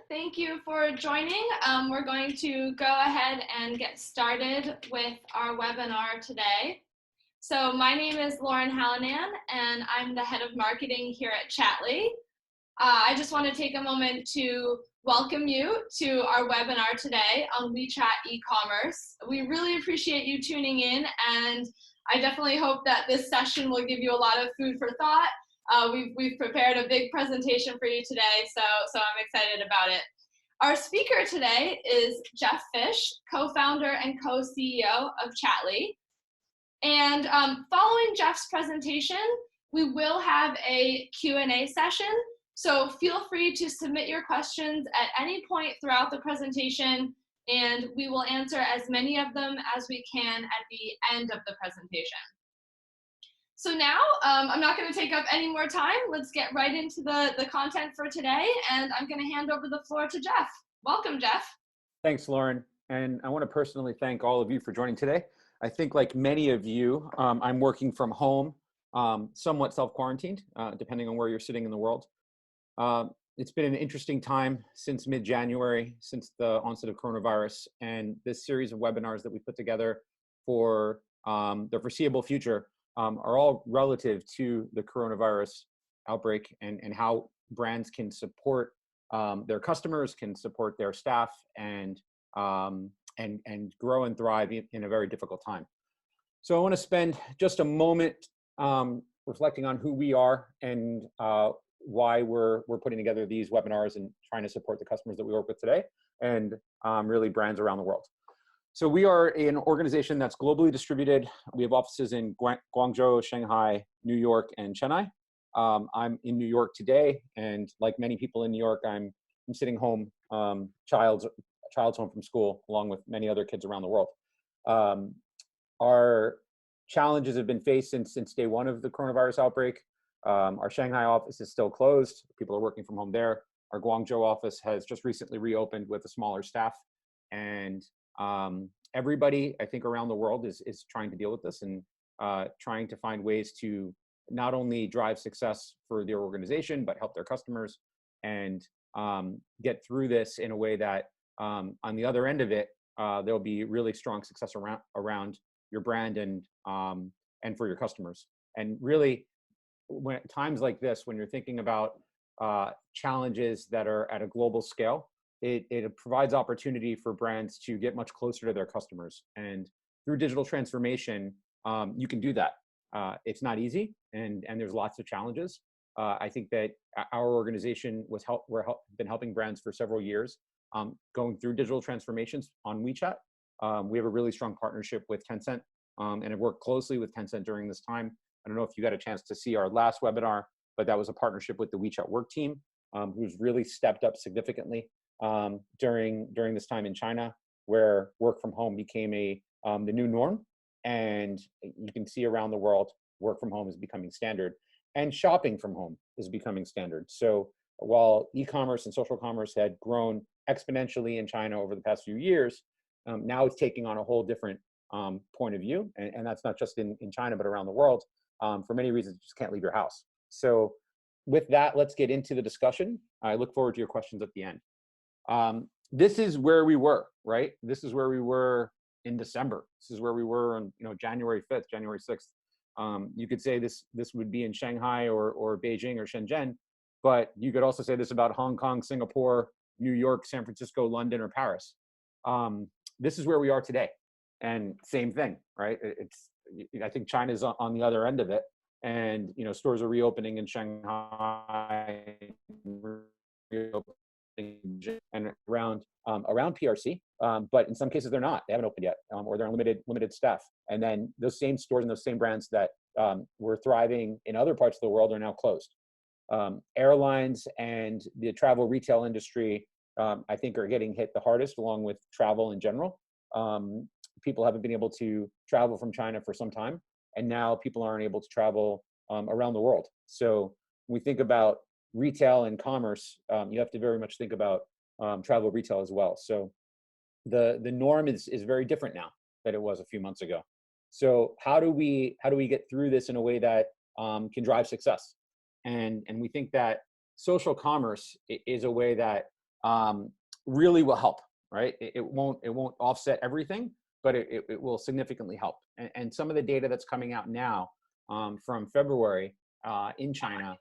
Thank you for joining. We're going to go ahead and get started with our webinar today. So my name is Lauren Hallinan, and I'm the head of marketing here at Chatly. I just want to take a moment to welcome you to our webinar today on WeChat e-commerce. We really appreciate you tuning in, and I definitely hope that this session will give you a lot of food for thought. We've prepared a big presentation for you today, so I'm excited about it. Our speaker today is Jeff Fish, co-founder and co-CEO of Chatly. And following Jeff's presentation, we will have a Q&A session. So feel free to submit your questions at any point throughout the presentation, and we will answer as many of them as we can at the end of the presentation. So now, I'm not going to take up any more time. Let's get right into the content for today, and I'm going to hand over the floor to Jeff. Welcome, Jeff. Thanks, Lauren. And I want to personally thank all of you for joining today. I think like many of you, I'm working from home, somewhat self-quarantined, depending on where you're sitting in the world. It's been an interesting time since mid-January, since the onset of coronavirus, and this series of webinars that we put together for the foreseeable future are all relative to the coronavirus outbreak and how brands can support their customers, can support their staff, and grow and thrive in a very difficult time. So I want to spend just a moment reflecting on who we are and why we're putting together these webinars and trying to support the customers that we work with today, and really brands around the world. So we are an organization that's globally distributed. We have offices in Guangzhou, Shanghai, New York, and Chennai. I'm in New York today, and like many people in New York, I'm sitting home, child's home from school, along with many other kids around the world. Our challenges have been faced since day one of the coronavirus outbreak. Our Shanghai office is still closed. People are working from home there. Our Guangzhou office has just recently reopened with a smaller staff, and everybody, I think, around the world is trying to deal with this and trying to find ways to not only drive success for their organization, but help their customers and get through this in a way that on the other end of it, there'll be really strong success around your brand and for your customers. And really, when at times like this, when you're thinking about challenges that are at a global scale, it provides opportunity for brands to get much closer to their customers. And through digital transformation, you can do that. It's not easy, and there's lots of challenges. I think that our organization been helping brands for several years, going through digital transformations on WeChat. We have a really strong partnership with Tencent, and have worked closely with Tencent during this time. I don't know if you got a chance to see our last webinar, but that was a partnership with the WeChat work team, who's really stepped up significantly during this time in China, where work from home became the new norm. And you can see around the world, work from home is becoming standard, and shopping from home is becoming standard. So while e-commerce and social commerce had grown exponentially in China over the past few years, now it's taking on a whole different point of view. And that's not just in China, but around the world. For many reasons, you just can't leave your house. So with that, let's get into the discussion. I look forward to your questions at the end. This is where we were, right? This is where we were in December. This is where we were on, January 5th, January 6th. You could say this would be in Shanghai or Beijing or Shenzhen, but you could also say this about Hong Kong, Singapore, New York, San Francisco, London, or Paris. This is where we are today, and same thing, right? I think China's on the other end of it, and stores are reopening in Shanghai, and around PRC, but in some cases they're not. They haven't opened yet, or they're on limited staff. And then those same stores and those same brands that were thriving in other parts of the world are now closed. Airlines and the travel retail industry, I think, are getting hit the hardest, along with travel in general. People haven't been able to travel from China for some time, and now people aren't able to travel around the world. So when we think about retail and commerce, you have to very much think about travel retail as well. So the norm is very different now than it was a few months ago. So how do we get through this in a way that can drive success? And we think that social commerce is a way that really will help, right? It won't offset everything, but it will significantly help. And some of the data that's coming out now from February in China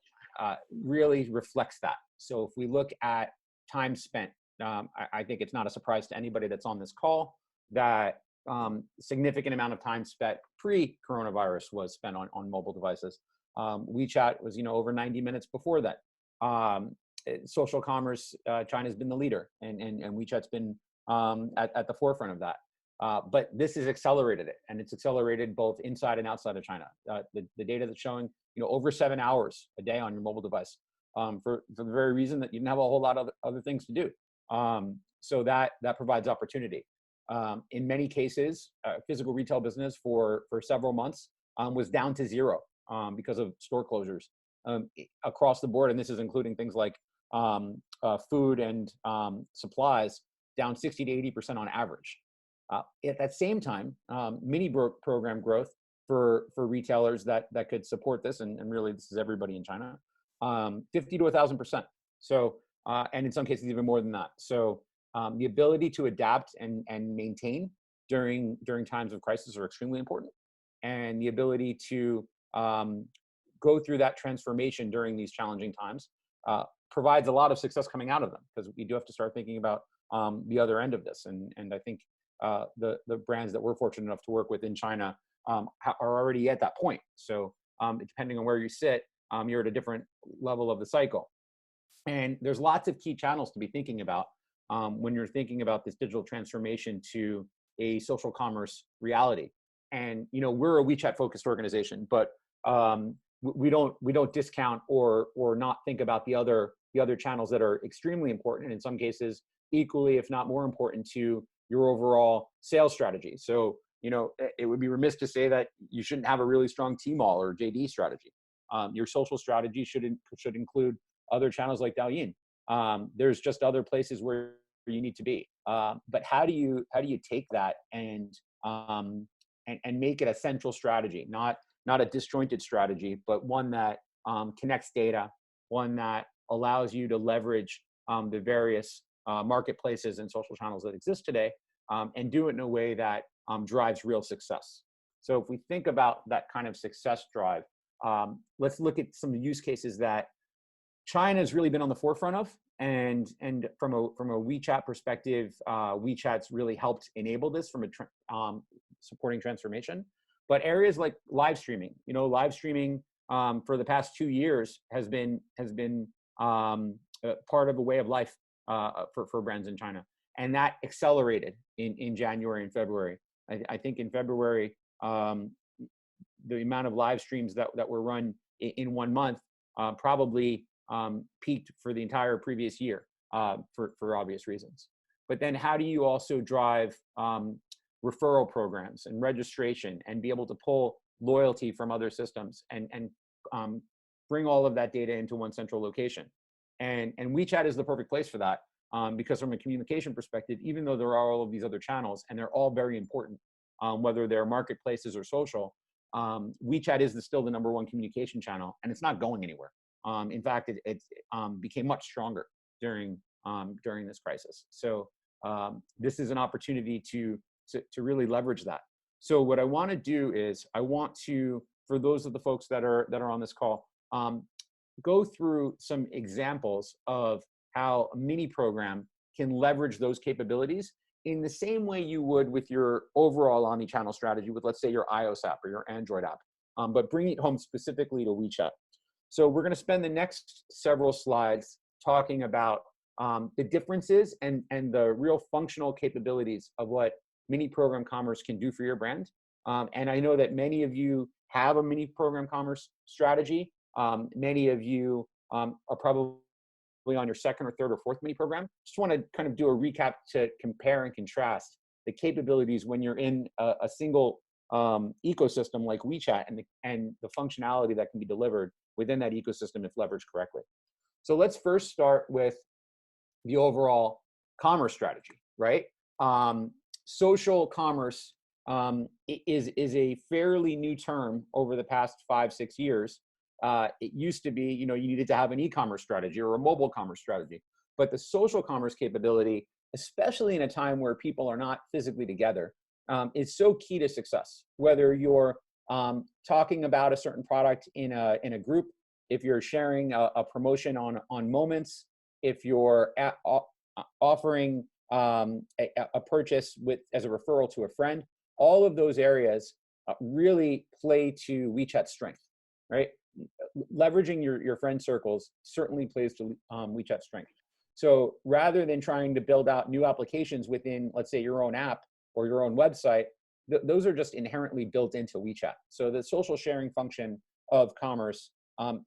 really reflects that. So if we look at time spent, I think it's not a surprise to anybody that's on this call that significant amount of time spent pre-coronavirus was spent on mobile devices. WeChat was, over 90 minutes before that. Social commerce, China's been the leader, and WeChat's been at the forefront of that. But this has accelerated it, and it's accelerated both inside and outside of China. The data that's showing, over 7 hours a day on your mobile device, for the very reason that you didn't have a whole lot of other things to do. So that provides opportunity. In many cases, physical retail business for several months was down to zero because of store closures across the board, and this is including things like food and supplies, down 60 to 80% on average. At that same time, mini program growth for retailers that could support this, and really this is everybody in China, 50 to 1,000%. So, and in some cases even more than that. So the ability to adapt and maintain during times of crisis are extremely important, and the ability to go through that transformation during these challenging times provides a lot of success coming out of them, because we do have to start thinking about the other end of this. And I think the brands that we're fortunate enough to work with in China are already at that point. So depending on where you sit, you're at a different level of the cycle. And there's lots of key channels to be thinking about when you're thinking about this digital transformation to a social commerce reality. And we're a WeChat focused organization, but we don't discount or not think about the other channels that are extremely important, and in some cases equally, if not more important, to your overall sales strategy. So it would be remiss to say that you shouldn't have a really strong Tmall or JD strategy. Your social strategy should include other channels like Douyin. There's just other places where you need to be. But how do you take that and make it a central strategy, not a disjointed strategy, but one that connects data, one that allows you to leverage the various marketplaces and social channels that exist today, and do it in a way that drives real success. So if we think about that kind of success drive, let's look at some use cases that China has really been on the forefront of, and from a WeChat perspective, WeChat's really helped enable this from a supporting transformation. But areas like live streaming, live streaming for the past 2 years has been part of a way of life for brands in China, and that accelerated in January and February. I think in February, the amount of live streams that were run in 1 month probably peaked for the entire previous year for obvious reasons. But then how do you also drive referral programs and registration and be able to pull loyalty from other systems and bring all of that data into one central location? And WeChat is the perfect place for that, because from a communication perspective, even though there are all of these other channels and they're all very important, whether they're marketplaces or social, WeChat is still the #1 communication channel, and it's not going anywhere. In fact, it became much stronger during this crisis. So this is an opportunity to really leverage that. So what I want to do is I want to, for those of the folks that are on this call, go through some examples of how a mini program can leverage those capabilities in the same way you would with your overall omnichannel strategy with, let's say, your iOS app or your Android app, but bring it home specifically to WeChat. So we're going to spend the next several slides talking about the differences and the real functional capabilities of what mini program commerce can do for your brand. And I know that many of you have a mini program commerce strategy. Many of you are probably on your second or third or fourth mini program. Just want to kind of do a recap to compare and contrast the capabilities when you're in a single ecosystem like WeChat and the functionality that can be delivered within that ecosystem if leveraged correctly. So let's first start with the overall commerce strategy, right? Social commerce is a fairly new term over the past 5-6 years. It used to be, you needed to have an e-commerce strategy or a mobile commerce strategy. But the social commerce capability, especially in a time where people are not physically together, is so key to success. Whether you're talking about a certain product in a group, if you're sharing a promotion on Moments, if you're offering a purchase as a referral to a friend, all of those areas really play to WeChat's strength, right? Leveraging your friend circles certainly plays to WeChat's strength. So rather than trying to build out new applications within, let's say, your own app or your own website, those are just inherently built into WeChat. So the social sharing function of commerce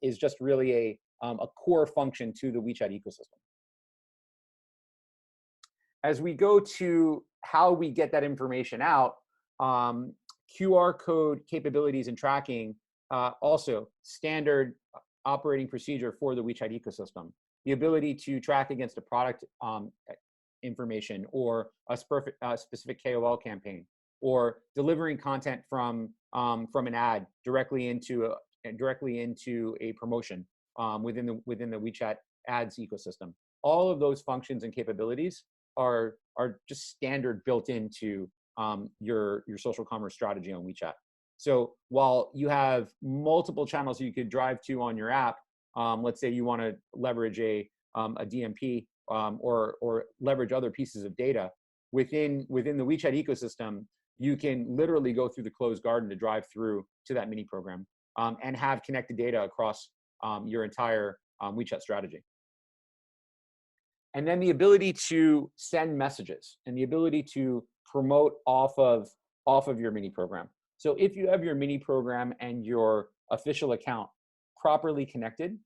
is just really a core function to the WeChat ecosystem. As we go to how we get that information out, QR code capabilities and tracking, also standard operating procedure for the WeChat ecosystem. The ability to track against a product information or a specific KOL campaign, or delivering content from an ad directly into a promotion within the WeChat ads ecosystem. All of those functions and capabilities are just standard built into your social commerce strategy on WeChat. So while you have multiple channels you could drive to on your app, let's say you want to leverage a DMP or leverage other pieces of data within the WeChat ecosystem, you can literally go through the closed garden to drive through to that mini program and have connected data across your entire WeChat strategy. And then the ability to send messages and the ability to promote off of your mini program. So if you have your mini program and your official account properly connected,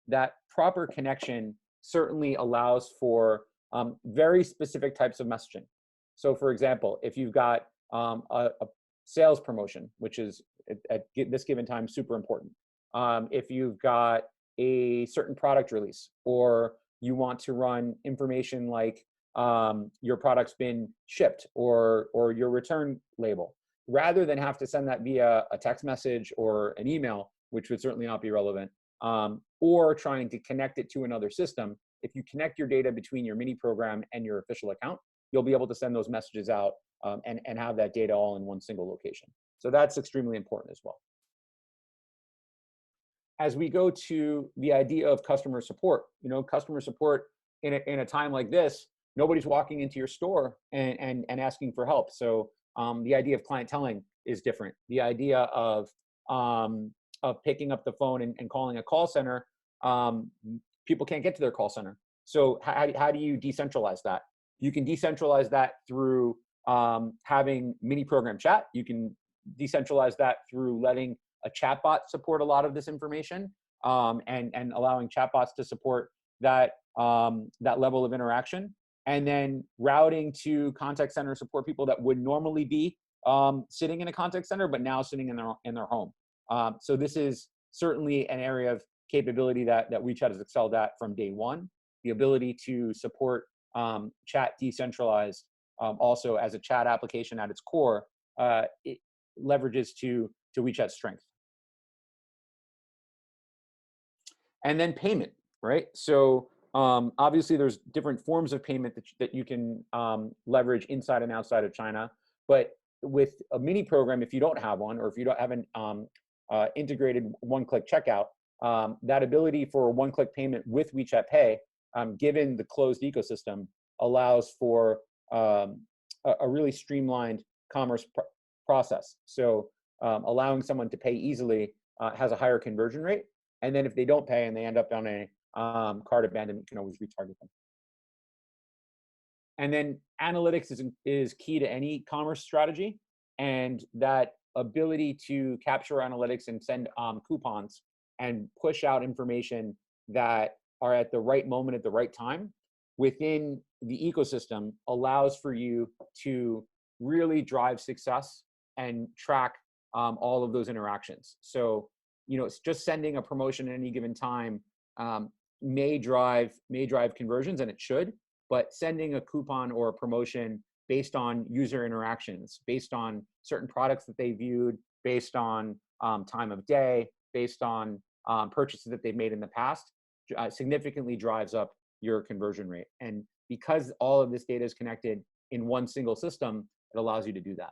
that proper connection certainly allows for very specific types of messaging. So for example, if you've got a sales promotion, which is at this given time super important. If you've got a certain product release, or you want to run information like your product's been shipped or your return label, rather than have to send that via a text message or an email, which would certainly not be relevant, or trying to connect it to another system, if you connect your data between your mini program and your official account, you'll be able to send those messages out and have that data all in one single location. So that's extremely important as well. As we go to the idea of customer support, customer support in a time like this, nobody's walking into your store and asking for help. So the idea of clienteling is different. The idea of picking up the phone and calling a call center, people can't get to their call center. So how do you decentralize that? You can decentralize that through having mini program chat. You can decentralize that through letting a chatbot support a lot of this information, and allowing chatbots to support that level of interaction, and then routing to contact center support people that would normally be sitting in a contact center, but now sitting in their home. So this is certainly an area of capability that WeChat has excelled at from day one. The ability to support chat decentralized, also as a chat application at its core, it leverages to WeChat's strength. And then payment, right? So obviously there's different forms of payment that you can leverage inside and outside of China. But with a mini program, if you don't have one, or if you don't have an integrated one-click checkout, that ability for one-click payment with WeChat Pay, given the closed ecosystem, allows for a really streamlined commerce process. So allowing someone to pay easily has a higher conversion rate. And then if they don't pay and they end up on a cart abandonment, you can always retarget them. And then analytics is key to any commerce strategy. And that ability to capture analytics and send coupons and push out information that are at the right moment at the right time within the ecosystem allows for you to really drive success and track all of those interactions. So, it's just sending a promotion at any given time may drive conversions, and it should, but sending a coupon or a promotion based on user interactions, based on certain products that they viewed, based on time of day, based on purchases that they've made in the past, significantly drives up your conversion rate. And because all of this data is connected in one single system, it allows you to do that.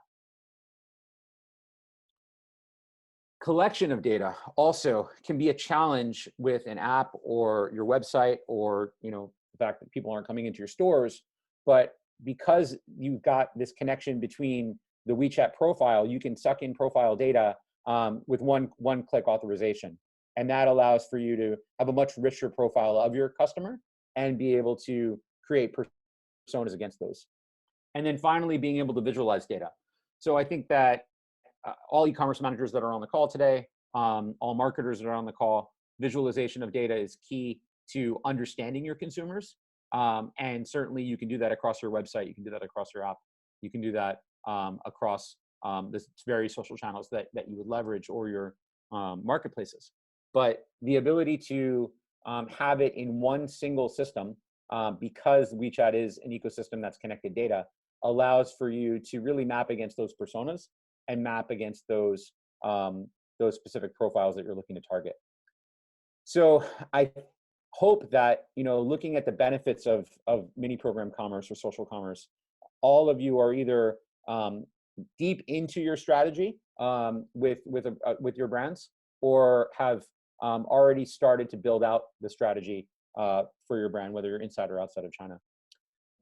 Collection of data also can be a challenge with an app or your website, or the fact that people aren't coming into your stores. But because you've got this connection between the WeChat profile, you can suck in profile data with one click authorization. And that allows for you to have a much richer profile of your customer and be able to create personas against those. And then finally, being able to visualize data. So I think that all e-commerce managers that are on the call today, all marketers that are on the call, visualization of data is key to understanding your consumers. And certainly you can do that across your website. You can do that across your app. You can do that across the various social channels that you would leverage, or your marketplaces. But the ability to have it in one single system, because WeChat is an ecosystem that's connected data, allows for you to really map against those personas and map against those specific profiles that you're looking to target. So I hope that, looking at the benefits of mini program commerce or social commerce, all of you are either deep into your strategy with your brands, or have already started to build out the strategy for your brand, whether you're inside or outside of China.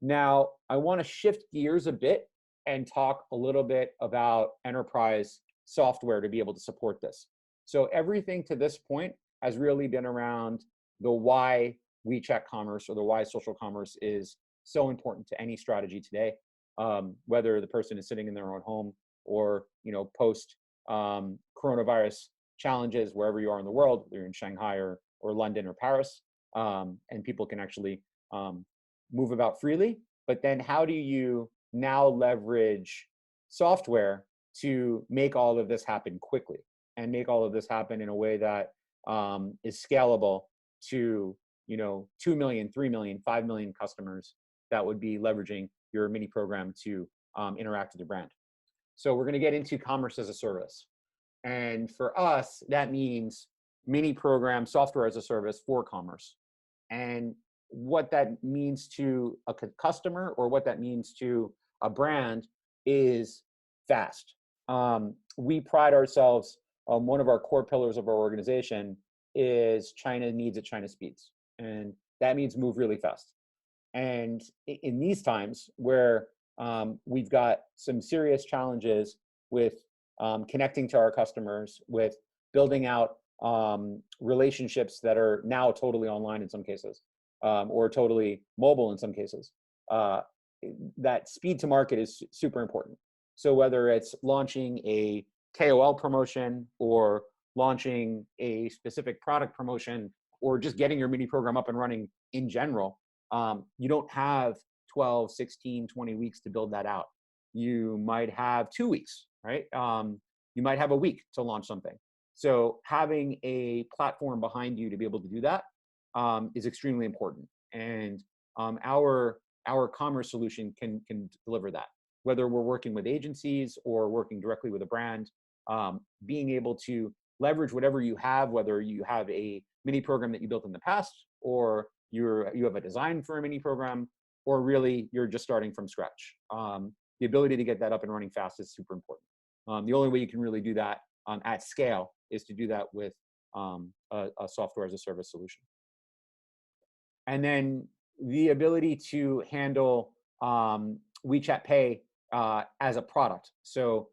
Now, I want to shift gears a bit and talk a little bit about enterprise software to be able to support this. So everything to this point has really been around the why WeChat commerce or the why social commerce is so important to any strategy today, whether the person is sitting in their own home or post coronavirus challenges wherever you are in the world, whether you're in Shanghai or London or Paris, and people can actually move about freely. But then how do you now leverage software to make all of this happen quickly and make all of this happen in a way that is scalable to 2 million, 3 million, 5 million customers that would be leveraging your mini program to interact with your brand. So we're going to get into commerce as a service. And for us, that means mini program software as a service for commerce. And what that means to a customer, or what that means to a brand, is fast. We pride ourselves on one of our core pillars of our organization is China needs at China speeds. And that means move really fast. And in these times where we've got some serious challenges with connecting to our customers, with building out relationships that are now totally online in some cases, or totally mobile in some cases, that speed to market is super important. So whether it's launching a KOL promotion, or launching a specific product promotion, or just getting your mini program up and running in general, you don't have 12, 16, 20 weeks to build that out. You might have 2 weeks, right? You might have a week to launch something. So having a platform behind you to be able to do that is extremely important. And our commerce solution can deliver that. Whether we're working with agencies or working directly with a brand, being able to leverage whatever you have, whether you have a mini program that you built in the past, or you have a design for a mini program, or really you're just starting from scratch. The ability to get that up and running fast is super important. The only way you can really do that at scale is to do that with a software as a service solution. And then the ability to handle WeChat Pay as a product. So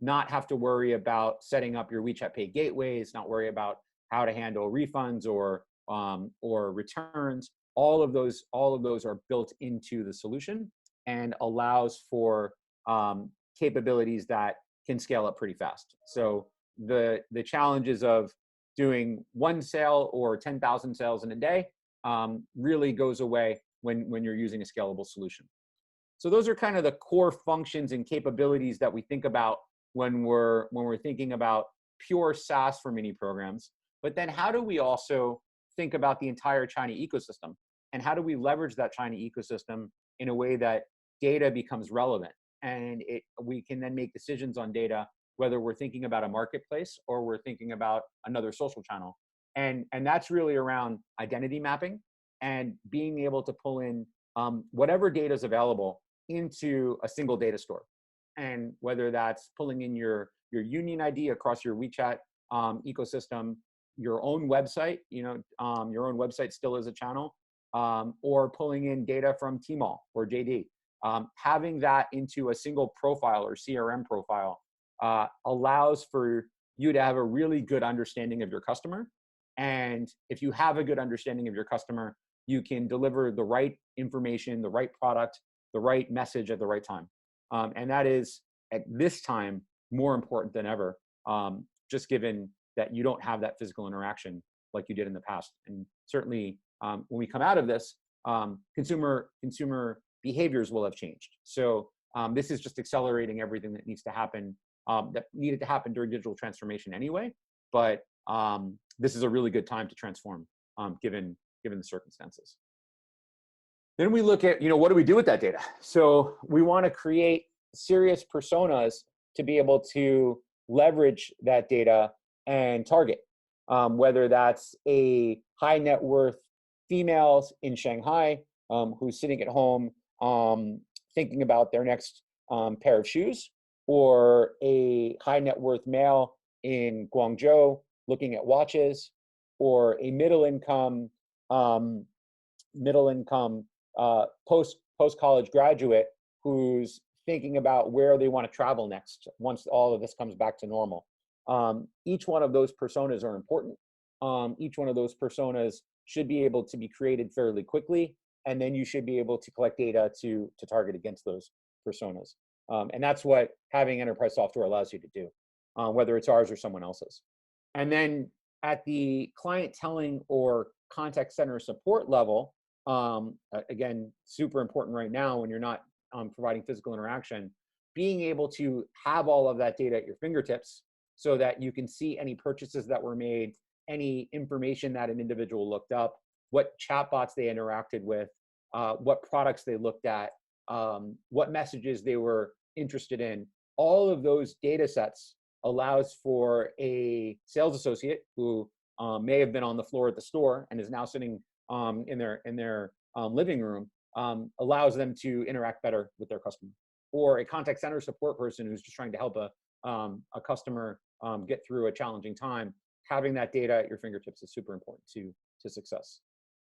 not have to worry about setting up your WeChat Pay gateways, not worry about how to handle refunds or returns. All of those are built into the solution and allows for capabilities that can scale up pretty fast. So the challenges of doing one sale or 10,000 sales in a day really goes away when you're using a scalable solution. So those are kind of the core functions and capabilities that we think about when we're thinking about pure SaaS for mini programs. But then how do we also think about the entire China ecosystem? And how do we leverage that China ecosystem in a way that data becomes relevant? And we can then make decisions on data, whether we're thinking about a marketplace or we're thinking about another social channel. And that's really around identity mapping and being able to pull in whatever data is available into a single data store. And whether that's pulling in your union ID across your WeChat ecosystem, your own website, your own website still is a channel, or pulling in data from Tmall or JD. Having that into a single profile or CRM profile allows for you to have a really good understanding of your customer. And if you have a good understanding of your customer, you can deliver the right information, the right product, the right message at the right time. And that is, at this time, more important than ever, just given that you don't have that physical interaction like you did in the past. And certainly, when we come out of this, consumer behaviors will have changed. So this is just accelerating everything that needs to happen, that needed to happen during digital transformation anyway. But this is a really good time to transform, given the circumstances. Then we look at, what do we do with that data? So we want to create serious personas to be able to leverage that data and target, whether that's a high net worth females in Shanghai who's sitting at home thinking about their next pair of shoes, or a high net worth male in Guangzhou looking at watches, or a middle income post college graduate who's thinking about where they want to travel next once all of this comes back to normal. Each one of those personas are important. Each one of those personas should be able to be created fairly quickly, and then you should be able to collect data to target against those personas. And that's what having enterprise software allows you to do, whether it's ours or someone else's. And then at the clienteling or contact center support level, again, super important right now when you're not providing physical interaction, being able to have all of that data at your fingertips so that you can see any purchases that were made, any information that an individual looked up, what chatbots they interacted with, what products they looked at, what messages they were interested in. All of those data sets allows for a sales associate who may have been on the floor at the store and is now sitting in their living room, allows them to interact better with their customer. Or a contact center support person who's just trying to help a customer get through a challenging time. Having that data at your fingertips is super important to success.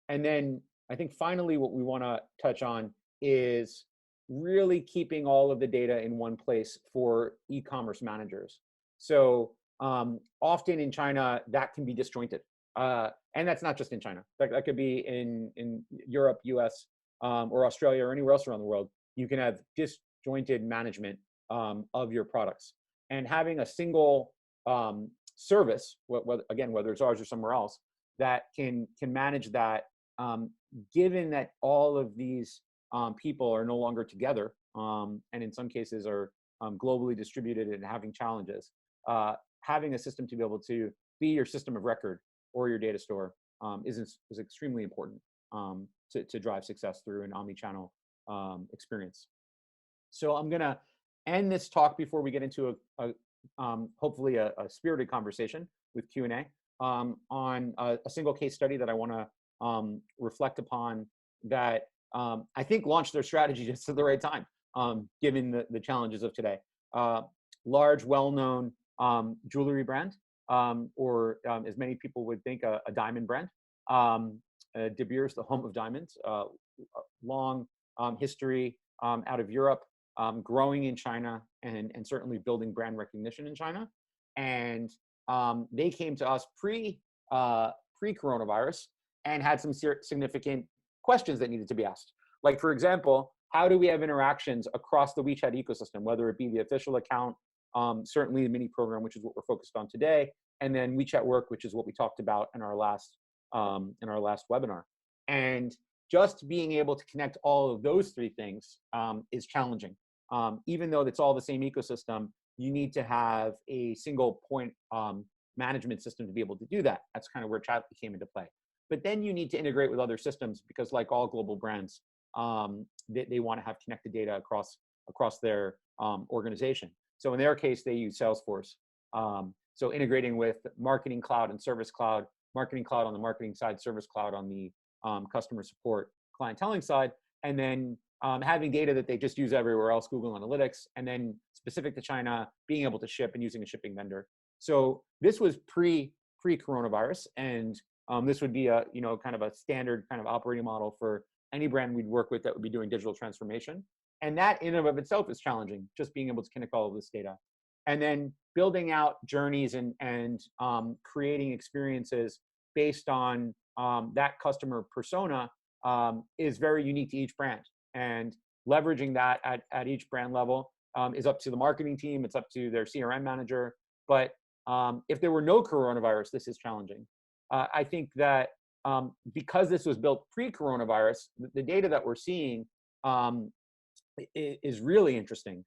And then I think finally what we want to touch on is really keeping all of the data in one place for e-commerce managers. So often in China, that can be disjointed. And that's not just in China. That could be in Europe, US, or Australia, or anywhere else around the world. You can have disjointed management of your products. And having a single service, whether it's ours or somewhere else, that can manage that, given that all of these people are no longer together, and in some cases are globally distributed and having challenges, having a system to be able to be your system of record or your data store is extremely important to drive success through an omni-channel experience. So I'm gonna end this talk before we get into hopefully a spirited conversation with Q&A on a single case study that I wanna reflect upon that I think launched their strategy just at the right time, given the challenges of today. Large, well-known jewelry brand, or as many people would think, a diamond brand. De Beers, the home of diamonds, long history out of Europe, growing in China, and certainly building brand recognition in China. And they came to us pre-coronavirus and had some significant questions that needed to be asked. Like, for example, how do we have interactions across the WeChat ecosystem, whether it be the official account, certainly the mini program, which is what we're focused on today, and then WeChat Work, which is what we talked about in our last webinar. And just being able to connect all of those three things is challenging. Even though it's all the same ecosystem, you need to have a single point management system to be able to do that. That's kind of where chat came into play. But then you need to integrate with other systems because, like all global brands, they want to have connected data across their organization. So in their case, they use Salesforce. So integrating with Marketing Cloud and Service Cloud, Marketing Cloud on the marketing side, Service Cloud on the customer support, clienteling side, and then having data that they just use everywhere else, Google Analytics, and then specific to China, being able to ship and using a shipping vendor. So this was pre-coronavirus, and this would be a kind of a standard kind of operating model for any brand we'd work with that would be doing digital transformation. And that in and of itself is challenging, just being able to connect all of this data. And then building out journeys and creating experiences based on that customer persona is very unique to each brand. And leveraging that at each brand level is up to the marketing team, it's up to their CRM manager. But if there were no coronavirus, this is challenging. I think that because this was built pre-coronavirus, the data that we're seeing is really interesting.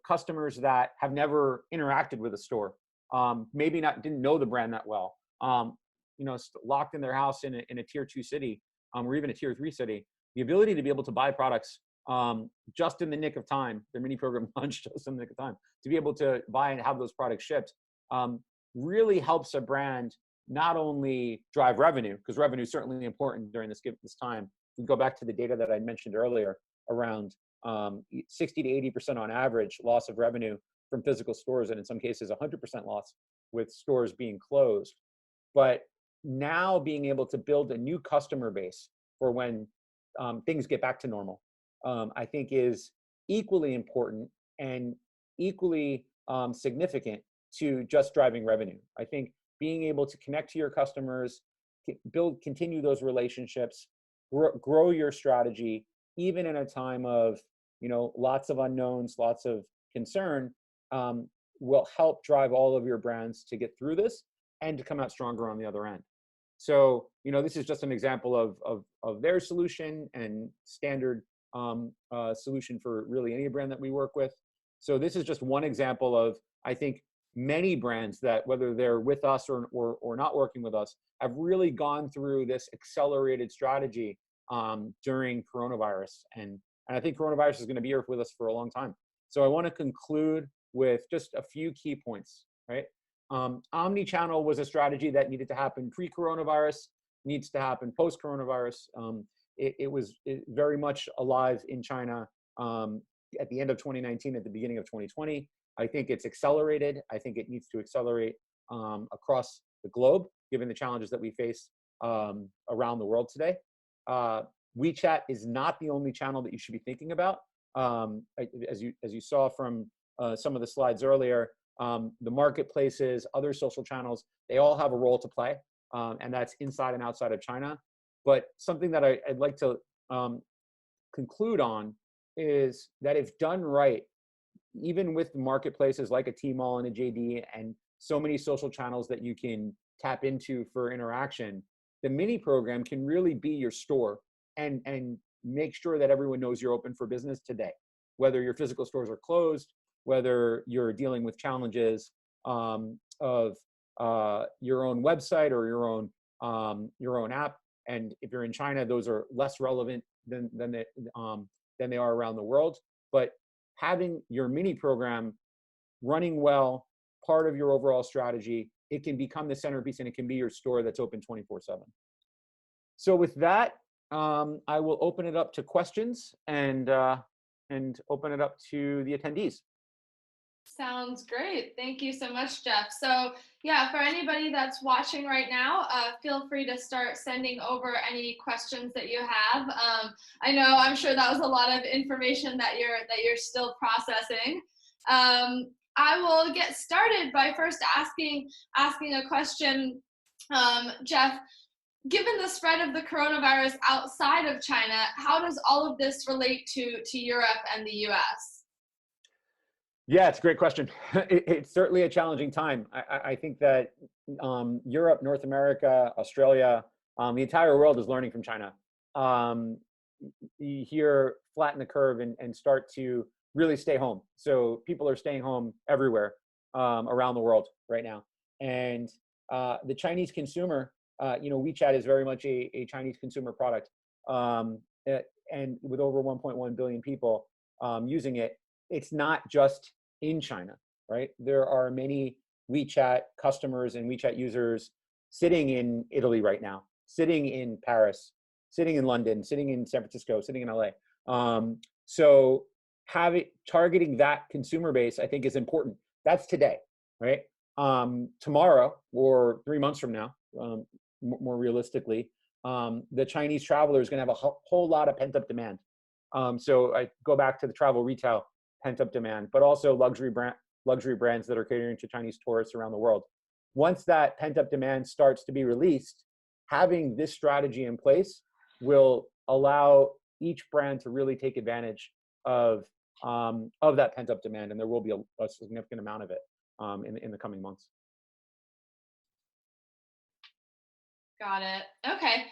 Customers that have never interacted with a store, maybe didn't know the brand that well, locked in their house in a tier 2 city, or even a tier 3 city, the ability to be able to buy products just in the nick of time, their mini program launch just in the nick of time, to be able to buy and have those products shipped, really helps a brand not only drive revenue, because revenue is certainly important during this time. We go back to the data that I mentioned earlier around 60 to 80% on average loss of revenue from physical stores, and in some cases 100% loss with stores being closed. But now being able to build a new customer base for when things get back to normal, I think is equally important and equally significant to just driving revenue. I think being able to connect to your customers, continue those relationships, grow your strategy, even in a time of lots of unknowns, lots of concern, will help drive all of your brands to get through this and to come out stronger on the other end. So this is just an example of their solution and standard solution for really any brand that we work with. So this is just one example of, I think, many brands that, whether they're with us or not working with us, have really gone through this accelerated strategy during coronavirus. And I think coronavirus is going to be here with us for a long time. So I want to conclude with just a few key points, right? Omni-channel was a strategy that needed to happen pre-coronavirus, needs to happen post-coronavirus. It was very much alive in China at the end of 2019, at the beginning of 2020. I think it's accelerated. I think it needs to accelerate across the globe, given the challenges that we face around the world today. WeChat is not the only channel that you should be thinking about. As you saw from some of the slides earlier, the marketplaces, other social channels, they all have a role to play, and that's inside and outside of China. But something that I'd like to conclude on is that if done right, even with marketplaces like a Tmall and a JD and so many social channels that you can tap into for interaction, the mini program can really be your store and make sure that everyone knows you're open for business today, whether your physical stores are closed, whether you're dealing with challenges of your own website or your own app. And if you're in China, those are less relevant than they are around the world. But having your mini program running well, part of your overall strategy, it can become the centerpiece and it can be your store that's open 24/7. So with that, I will open it up to questions and open it up to the attendees. Sounds great. Thank you so much, Jeff. So yeah, for anybody that's watching right now, feel free to start sending over any questions that you have. I'm sure that was a lot of information that you're still processing. I will get started by first asking a question, Jeff. Given the spread of the coronavirus outside of China, how does all of this relate to Europe and the US? Yeah, it's a great question. It's certainly a challenging time. I think that Europe, North America, Australia, the entire world is learning from China. You hear flatten the curve and start to really stay home. So people are staying home everywhere around the world right now. And the Chinese consumer, WeChat is very much a Chinese consumer product. And with over 1.1 billion people using it, it's not just in China, right? There are many WeChat customers and WeChat users sitting in Italy right now, sitting in Paris, sitting in London, sitting in San Francisco, sitting in LA. So targeting that consumer base, I think, is important. That's today, right? Tomorrow or 3 months from now, more realistically, the Chinese traveler is going to have a whole lot of pent-up demand. So I go back to the travel retail pent-up demand, but also luxury brands that are catering to Chinese tourists around the world. Once that pent-up demand starts to be released, having this strategy in place will allow each brand to really take advantage of that pent-up demand, and there will be a significant amount of it in the coming months. Got it. Okay.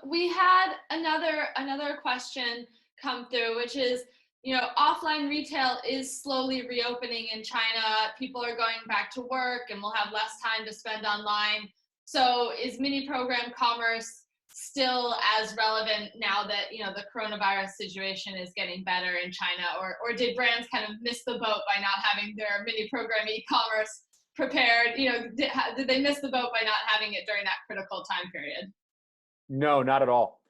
We had another question come through, which is, offline retail is slowly reopening in China. People are going back to work and will have less time to spend online. So is mini program commerce still as relevant now that, the coronavirus situation is getting better in China, or did brands kind of miss the boat by not having their mini program e-commerce prepared? Did they miss the boat by not having it during that critical time period? No, not at all.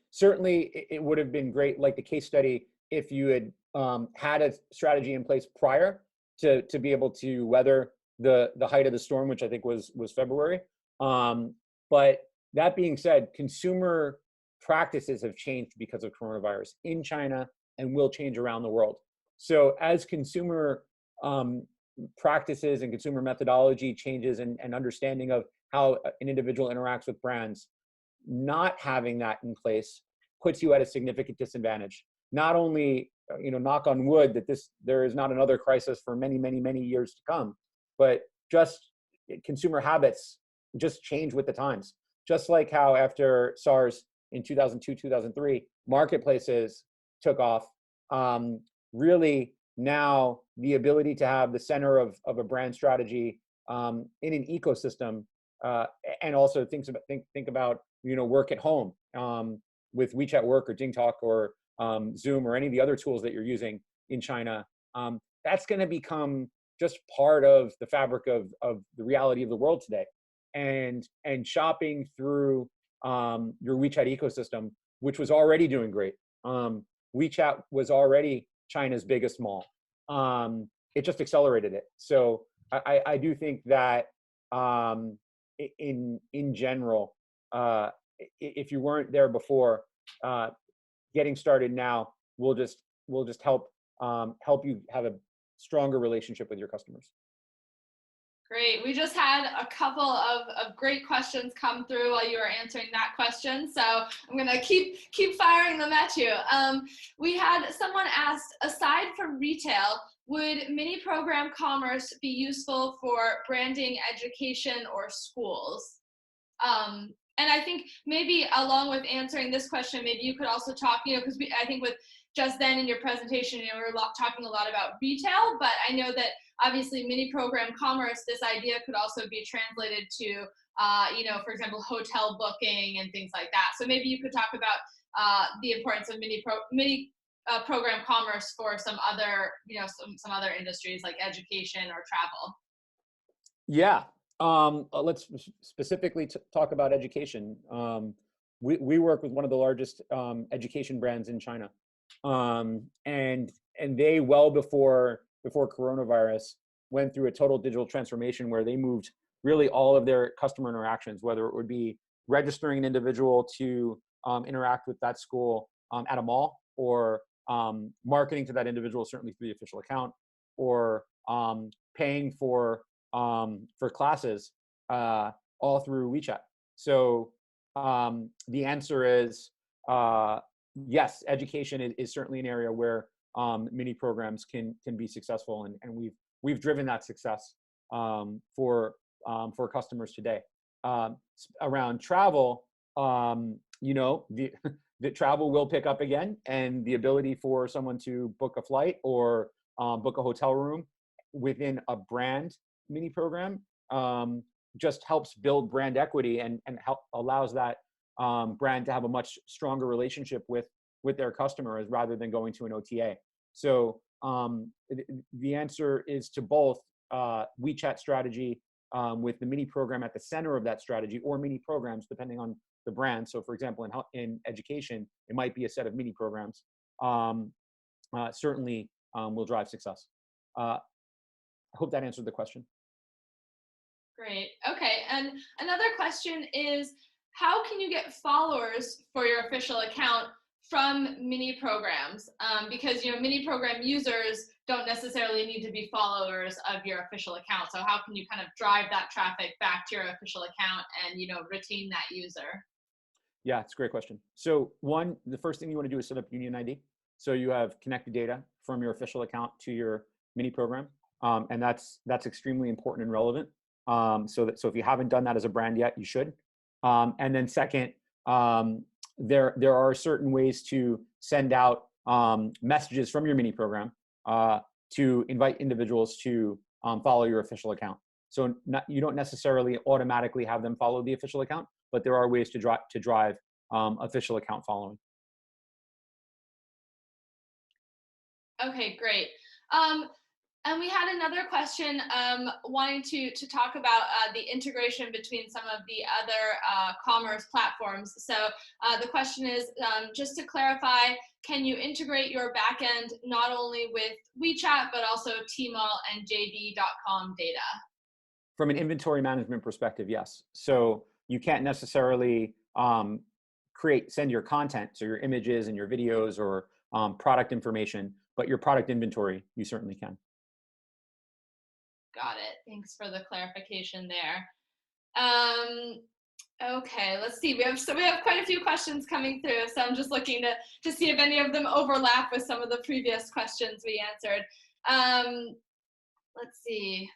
Certainly, it would have been great, like the case study, if you had had a strategy in place prior to be able to weather the height of the storm, which I think was February. But that being said, consumer practices have changed because of coronavirus in China and will change around the world. So as consumer practices and consumer methodology changes and understanding of how an individual interacts with brands, not having that in place puts you at a significant disadvantage. Not only, knock on wood, that there is not another crisis for many, many, many years to come, but just consumer habits just change with the times. Just like how after SARS in 2002, 2003, marketplaces took off. Really now the ability to have the center of a brand strategy in an ecosystem, and also think about work at home with WeChat Work or DingTalk or Zoom or any of the other tools that you're using in China. That's going to become just part of the fabric of the reality of the world today. And shopping through your WeChat ecosystem, which was already doing great. WeChat was already China's biggest mall. It just accelerated it. So I do think that in general, if you weren't there before, getting started now will just help you have a stronger relationship with your customers. Great. We just had a couple of great questions come through while you were answering that question. So I'm going to keep firing them at you. We had someone asked, aside from retail, would mini program commerce be useful for branding, education, or schools? And I think maybe along with answering this question, maybe you could also talk, because I think with just then in your presentation, we were talking a lot about retail, but I know that obviously mini program commerce, this idea could also be translated to, for example, hotel booking and things like that. So maybe you could talk about the importance of mini program commerce for some other, some other industries like education or travel. Yeah. Let's specifically talk about education. We work with one of the largest education brands in China, and they, well before coronavirus, went through a total digital transformation where they moved really all of their customer interactions, whether it would be registering an individual to interact with that school at a mall, or marketing to that individual, certainly through the official account, or paying for classes, all through WeChat. So the answer is yes, education is certainly an area where mini programs can be successful, and we've driven that success for customers today. Around travel, the travel will pick up again, and the ability for someone to book a flight or book a hotel room within a brand mini program just helps build brand equity and allows that brand to have a much stronger relationship with their customers rather than going to an OTA. So the answer is to both WeChat strategy with the mini program at the center of that strategy, or mini programs, depending on the brand. So for example, in education, it might be a set of mini programs. Certainly will drive success. I hope that answered the question. Great. Okay. And another question is, how can you get followers for your official account from mini programs? Because mini program users don't necessarily need to be followers of your official account. So how can you kind of drive that traffic back to your official account and retain that user? Yeah, it's a great question. So the first thing you want to do is set up Union ID. So you have connected data from your official account to your mini program, and that's extremely important and relevant. So if you haven't done that as a brand yet, you should. And then second, there are certain ways to send out messages from your mini program to invite individuals to follow your official account. So you don't necessarily automatically have them follow the official account, but there are ways to drive official account following. Okay, great. And we had another question wanting to talk about the integration between some of the other commerce platforms. So the question is, just to clarify, can you integrate your backend not only with WeChat, but also Tmall and JD.com data? From an inventory management perspective, yes. So you can't necessarily send your content, so your images and your videos or product information, but your product inventory, you certainly can. Got it. Thanks for the clarification there. Okay, let's see. We have quite a few questions coming through, so I'm just looking to see if any of them overlap with some of the previous questions we answered. Let's see.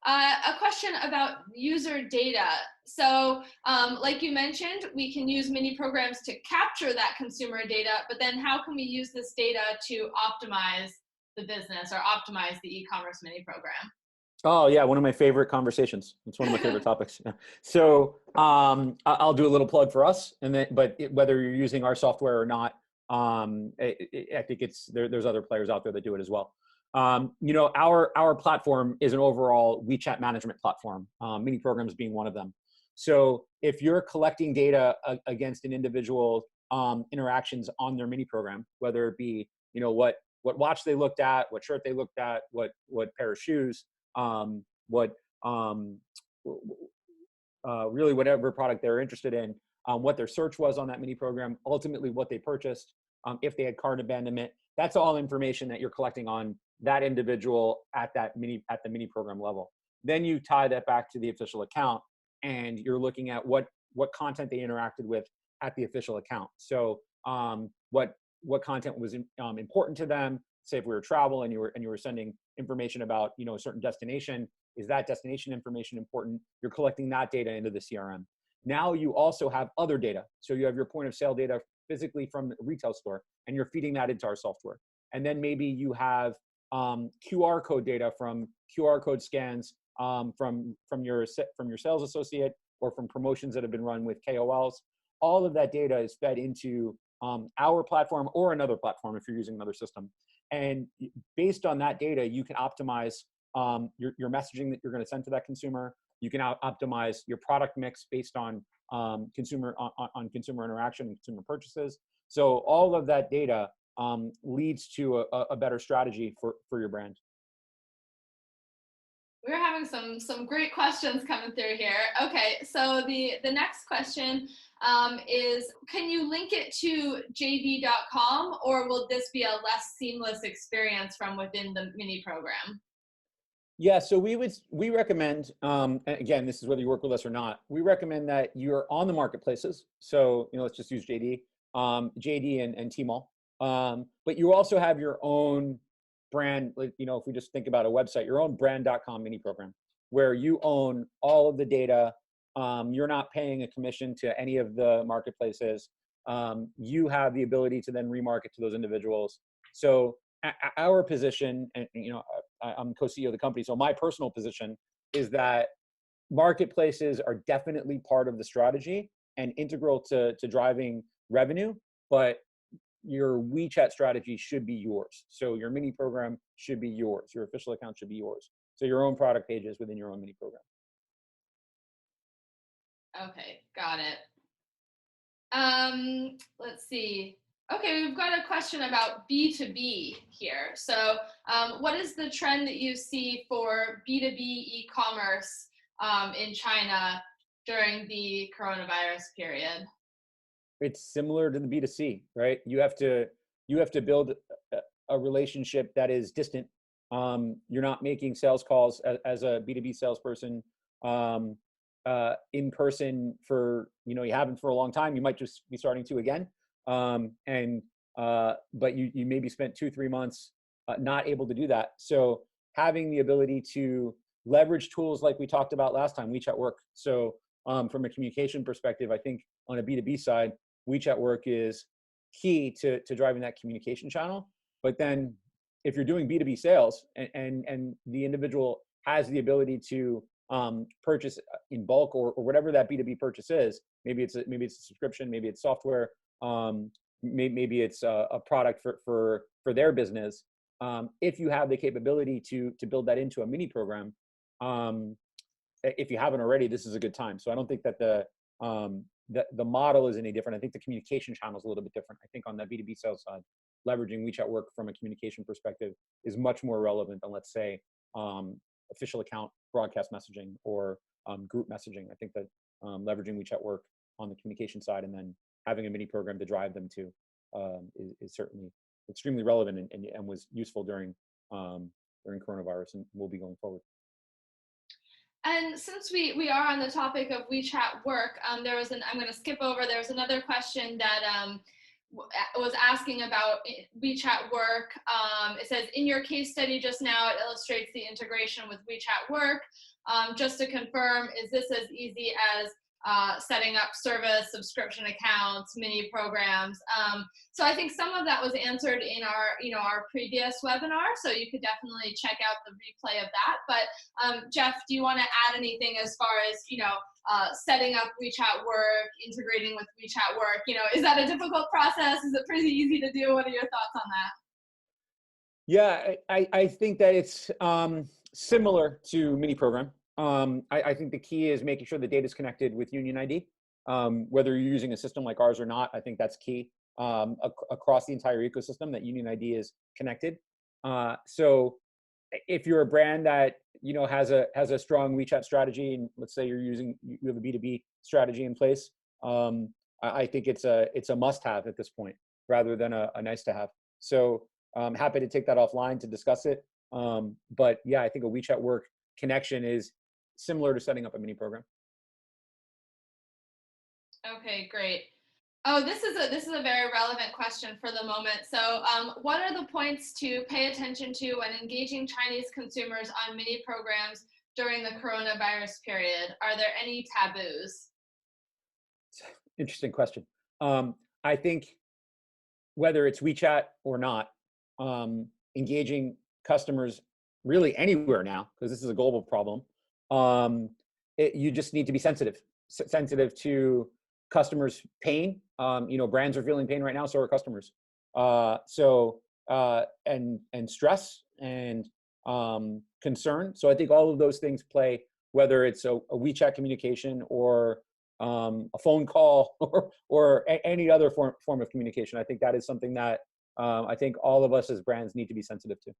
A question about user data. So like you mentioned, we can use mini programs to capture that consumer data, but then how can we use this data to optimize the business or optimize the e-commerce mini program? Oh yeah, one of my favorite conversations. It's one of my favorite topics. Yeah. So I'll do a little plug for us, but whether you're using our software or not, I think there's other players out there that do it as well. Our platform is an overall WeChat management platform, mini programs being one of them. So if you're collecting data against an individual interactions on their mini program, whether it be what watch they looked at, what shirt they looked at, what pair of shoes, really whatever product they're interested in, what their search was on that mini program, ultimately what they purchased, if they had cart abandonment, that's all information that you're collecting on that individual at the mini program level. Then you tie that back to the official account, and you're looking at what content they interacted with at the official account. So what content was important to them. Say if we were travel and you were sending information about a certain destination, is that destination information important? You're collecting that data into the CRM. Now you also have other data. So you have your point of sale data physically from the retail store, and you're feeding that into our software. And then maybe you have QR code data from QR code scans from your sales associate or from promotions that have been run with KOLs. All of that data is fed into our platform or another platform if you're using another system. And based on that data, you can optimize your messaging that you're going to send to that consumer. You can optimize your product mix based on consumer interaction and consumer purchases. So all of that data leads to a better strategy for your brand. We're having some great questions coming through here. Okay, so the next question is, can you link it to JD.com, or will this be a less seamless experience from within the mini program? Yeah, so we recommend, again, this is whether you work with us or not, we recommend that you're on the marketplaces. So let's just use JD and Tmall. But you also have your own brand, if we just think about a website, your own brand.com mini program where you own all of the data. You're not paying a commission to any of the marketplaces. You have the ability to then remarket to those individuals. So our position, and I'm co-CEO of the company, so my personal position is that marketplaces are definitely part of the strategy and integral to driving revenue, but your WeChat strategy should be yours. So your mini program should be yours. Your official account should be yours. So your own product pages within your own mini program. Okay, got it. Let's see. Okay, we've got a question about B2B here. So, what is the trend that you see for B2B e-commerce in China during the coronavirus period? It's similar to the B2C, right? You have to build a relationship that is distant. You're not making sales calls as a B2B salesperson um, in person for, you haven't for a long time. You might just be starting to again. And but you maybe spent 2-3 months not able to do that. So having the ability to leverage tools like we talked about last time, WeChat Work. So from a communication perspective, I think on a B2B side, WeChat Work is key to driving that communication channel. But then if you're doing B2B sales and the individual has the ability to purchase in bulk or whatever that B2B purchase is, maybe it's a subscription, maybe it's software, maybe it's a product for their business. If you have the capability to build that into a mini program, if you haven't already, this is a good time. So I don't think that the model is any different. I think the communication channel is a little bit different. I think on the B2B sales side, leveraging WeChat Work from a communication perspective is much more relevant than, let's say, official account broadcast messaging or group messaging. I think that leveraging WeChat Work on the communication side and then having a mini program to drive them to is certainly extremely relevant and was useful during coronavirus and will be going forward. And since we are on the topic of WeChat Work, I'm going to skip over. There was another question that was asking about WeChat Work. It says, in your case study just now, it illustrates the integration with WeChat Work. Just to confirm, is this as easy as setting up service, subscription accounts, mini programs? So I think some of that was answered in our previous webinar. So you could definitely check out the replay of that. But Jeff, do you want to add anything as far as setting up WeChat Work, integrating with WeChat Work? Is that a difficult process? Is it pretty easy to do? What are your thoughts on that? Yeah, I think that it's similar to mini program. I think the key is making sure the data is connected with Union ID. Whether you're using a system like ours or not, I think that's key across the entire ecosystem, that Union ID is connected. So if you're a brand that has a strong WeChat strategy, and let's say you have a B2B strategy in place, I think it's a must-have at this point rather than a nice to have. So I'm happy to take that offline to discuss it. But yeah, I think a WeChat Work connection is similar to setting up a mini program. Okay, great. Oh, this is a very relevant question for the moment. So, what are the points to pay attention to when engaging Chinese consumers on mini programs during the coronavirus period? Are there any taboos? Interesting question. I think whether it's WeChat or not, engaging customers really anywhere now, because this is a global problem, you just need to be sensitive to customers' pain. Brands are feeling pain right now, so are customers. And stress and concern. So I think all of those things play, whether it's a WeChat communication or a phone call or any other form of communication. I think that is something that I think all of us as brands need to be sensitive to.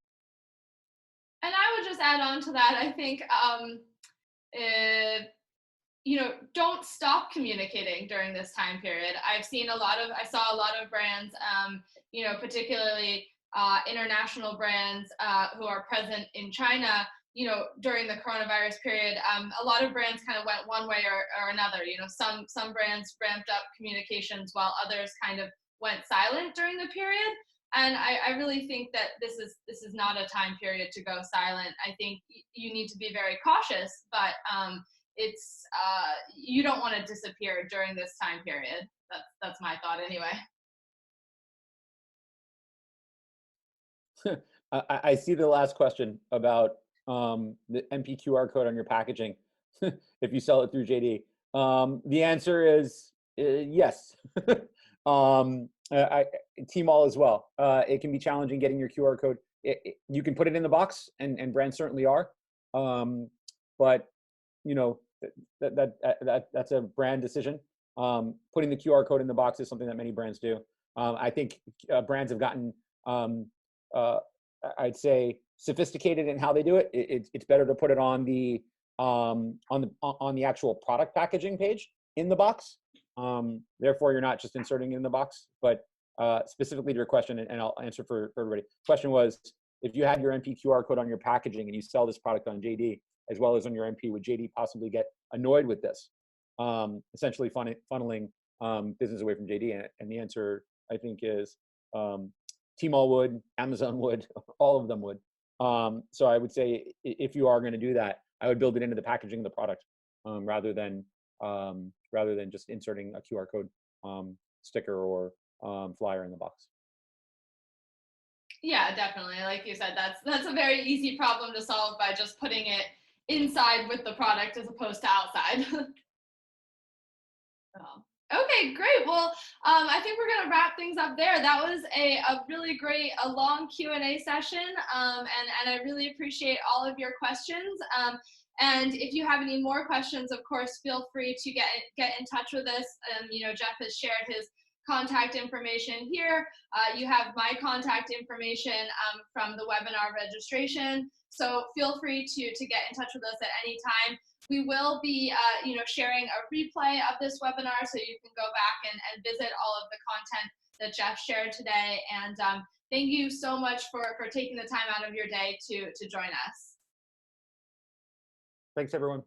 And I would just add on to that. I think don't stop communicating during this time period. I saw a lot of brands, particularly international brands who are present in China, during the coronavirus period. A lot of brands kind of went one way or another. Some brands ramped up communications while others kind of went silent during the period. And I really think that this is not a time period to go silent. I think you need to be very cautious, but you don't want to disappear during this time period. That's my thought anyway. I see the last question about the MPQR code on your packaging if you sell it through JD. The answer is yes. Tmall as well. It can be challenging getting your QR code. You can put it in the box, and brands certainly are. But that's a brand decision. Putting the QR code in the box is something that many brands do. I think brands have gotten, I'd say, sophisticated in how they do it. It's better to put it on the actual product packaging page in the box. Therefore, you're not just inserting it in the box. But specifically to your question, and I'll answer for everybody. Question was, if you had your MP QR code on your packaging and you sell this product on JD as well as on your MP, would JD possibly get annoyed with this? Essentially funneling business away from JD? And the answer, I think, is Tmall would, Amazon would, all of them would. So I would say if you are going to do that, I would build it into the packaging of the product rather than just inserting a QR code sticker or flyer in the box. Yeah, definitely. Like you said, that's a very easy problem to solve by just putting it inside with the product as opposed to outside. Okay, great. Well, I think we're going to wrap things up there. That was a really great, a long Q&A session, and I really appreciate all of your questions. And if you have any more questions, of course, feel free to get in touch with us. Jeff has shared his contact information here. You have my contact information from the webinar registration. So feel free to get in touch with us at any time. We will be, sharing a replay of this webinar, so you can go back and visit all of the content that Jeff shared today. And thank you so much for taking the time out of your day to join us. Thanks, everyone.